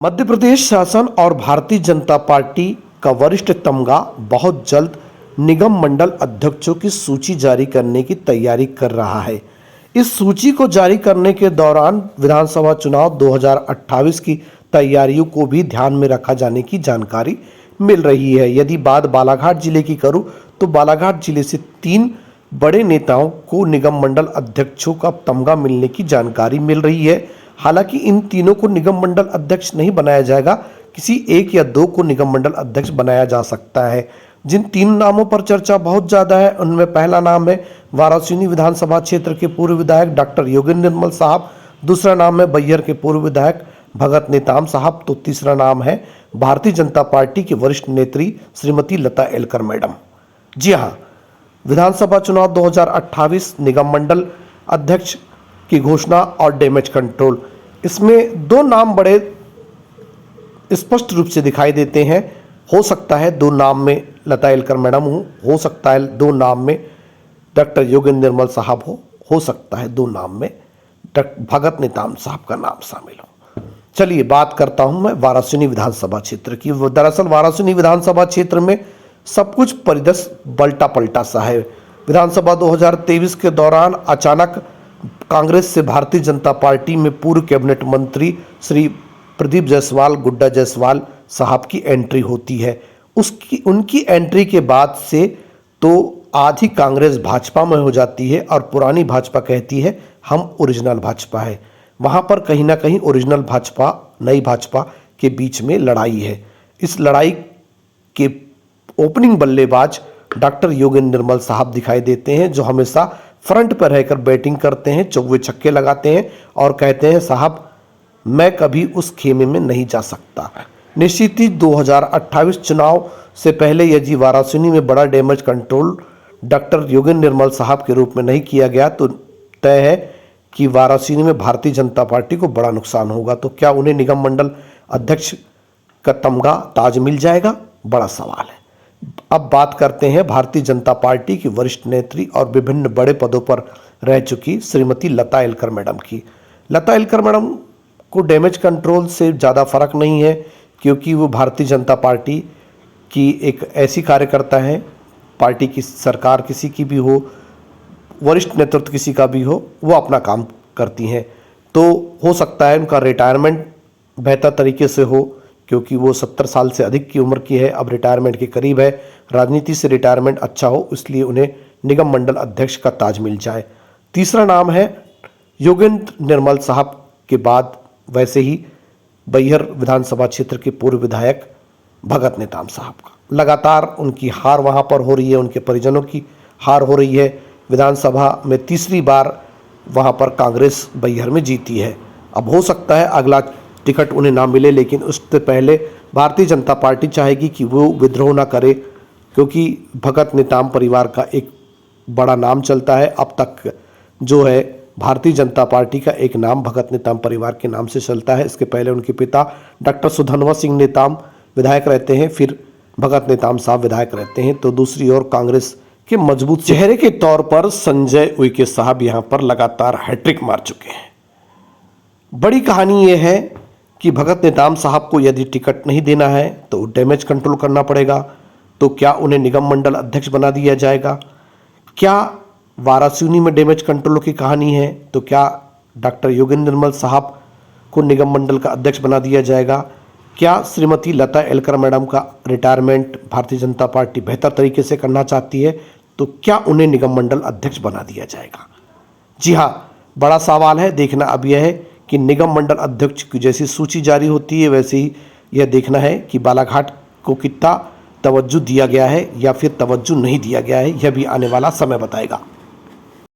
मध्य प्रदेश शासन और भारतीय जनता पार्टी का वरिष्ठ तमगा बहुत जल्द निगम मंडल अध्यक्षों की सूची जारी करने की तैयारी कर रहा है। इस सूची को जारी करने के दौरान विधानसभा चुनाव 2028 की तैयारियों को भी ध्यान में रखा जाने की जानकारी मिल रही है। यदि बात बालाघाट जिले की करूं तो बालाघाट जिले से 3 बड़े नेताओं को निगम मंडल अध्यक्षों का तमगा मिलने की जानकारी मिल रही है। हालांकि इन तीनों को निगम मंडल अध्यक्ष नहीं बनाया जाएगा, किसी एक या 2 को निगम मंडल अध्यक्ष बनाया जा सकता है। जिन 3 नामों पर चर्चा बहुत ज्यादा है उनमें पहला नाम है वारासिनी विधानसभा क्षेत्र के पूर्व विधायक डॉक्टर योगेंद्र निर्मल साहब, दूसरा नाम है बैहर के पूर्व विधायक भगत नेताम साहब, तो तीसरा नाम है भारतीय जनता पार्टी की वरिष्ठ नेत्री श्रीमती लता एलकर मैडम। जी हाँ, विधानसभा चुनाव 2028 निगम मंडल अध्यक्ष की घोषणा और डैमेज कंट्रोल, इसमें 2 नाम बड़े स्पष्ट रूप से दिखाई देते हैं। हो सकता है 2 नाम में लता एलकर मैडम हो सकता है 2 नाम में डॉक्टर योगेंद्र निर्मल साहब हो सकता है 2 नाम में भगत नेताम साहब का नाम शामिल हो। चलिए बात करता हूं मैं वारासिनी विधानसभा क्षेत्र की। दरअसल वारासिनी विधानसभा क्षेत्र में सब कुछ परिदृश्य पलटा पलटा सा है। विधानसभा 2023 के दौरान अचानक कांग्रेस से भारतीय जनता पार्टी में पूर्व कैबिनेट मंत्री श्री प्रदीप जायसवाल गुड्डा जायसवाल साहब की एंट्री होती है। उनकी एंट्री के बाद से तो आधी कांग्रेस भाजपा में हो जाती है और पुरानी भाजपा कहती है हम ओरिजिनल भाजपा है। वहां पर कहीं ना कहीं ओरिजिनल भाजपा नई भाजपा के बीच में लड़ाई है। इस लड़ाई के ओपनिंग बल्लेबाज डॉक्टर योगेंद्र निर्मल साहब दिखाई देते हैं, जो हमेशा फ्रंट पर रहकर बैटिंग करते हैं, चौके छक्के लगाते हैं और कहते हैं साहब मैं कभी उस खेमे में नहीं जा सकता। निश्चित ही 2028 चुनाव से पहले यदि वारासिनी में बड़ा डैमेज कंट्रोल डॉक्टर योगेंद्र निर्मल साहब के रूप में नहीं किया गया तो तय है कि वारासिनी में भारतीय जनता पार्टी को बड़ा नुकसान होगा। तो क्या उन्हें निगम मंडल अध्यक्ष का तमगा ताज मिल जाएगा? बड़ा सवाल है। अब बात करते हैं भारतीय जनता पार्टी की वरिष्ठ नेत्री और विभिन्न बड़े पदों पर रह चुकी श्रीमती लता एलकर मैडम की। लता एलकर मैडम को डैमेज कंट्रोल से ज़्यादा फर्क नहीं है, क्योंकि वो भारतीय जनता पार्टी की एक ऐसी कार्यकर्ता है, पार्टी की सरकार किसी की भी हो, वरिष्ठ नेतृत्व किसी का भी हो, वो अपना काम करती हैं। तो हो सकता है उनका रिटायरमेंट बेहतर तरीके से हो, क्योंकि वो 70 साल से अधिक की उम्र की है, अब रिटायरमेंट के करीब है। राजनीति से रिटायरमेंट अच्छा हो, इसलिए उन्हें निगम मंडल अध्यक्ष का ताज मिल जाए। तीसरा नाम है योगेंद्र निर्मल साहब के बाद वैसे ही बैहर विधानसभा क्षेत्र के पूर्व विधायक भगत नेताम साहब का। लगातार उनकी हार वहां पर हो रही है, उनके परिजनों की हार हो रही है। विधानसभा में तीसरी बार वहां पर कांग्रेस बैहर में जीती है। अब हो सकता है अगला टिकट उन्हें ना मिले, लेकिन उससे पहले भारतीय जनता पार्टी चाहेगी कि वो विद्रोह ना करे, क्योंकि भगत नेताम परिवार का एक बड़ा नाम चलता है। अब तक जो है भारतीय जनता पार्टी का एक नाम भगत नेताम परिवार के नाम से चलता है। इसके पहले उनके पिता डॉक्टर सुधनवा सिंह नेताम विधायक रहते हैं, फिर भगत नेताम साहब विधायक रहते हैं। तो दूसरी ओर कांग्रेस के मजबूत चेहरे के तौर पर संजय उइके साहब यहाँ पर लगातार हैट्रिक मार चुके हैं। बड़ी कहानी यह है कि भगत नेताम साहब को यदि टिकट नहीं देना है तो डैमेज कंट्रोल करना पड़ेगा। तो क्या उन्हें निगम मंडल अध्यक्ष बना दिया जाएगा? क्या वारासिनी में डैमेज कंट्रोल की कहानी है तो क्या डॉक्टर योगेंद्र निर्मल साहब को निगम मंडल का अध्यक्ष बना दिया जाएगा? क्या श्रीमती लता एलकर मैडम का रिटायरमेंट भारतीय जनता पार्टी बेहतर तरीके से करना चाहती है तो क्या उन्हें निगम मंडल अध्यक्ष बना दिया जाएगा? जी हाँ, बड़ा सवाल है। देखना अब यह है कि निगम मंडल अध्यक्ष की जैसी सूची जारी होती है वैसे ही यह देखना है कि बालाघाट को कितना तवज्जो दिया गया है या फिर तवज्जो नहीं दिया गया है। यह भी आने वाला समय बताएगा।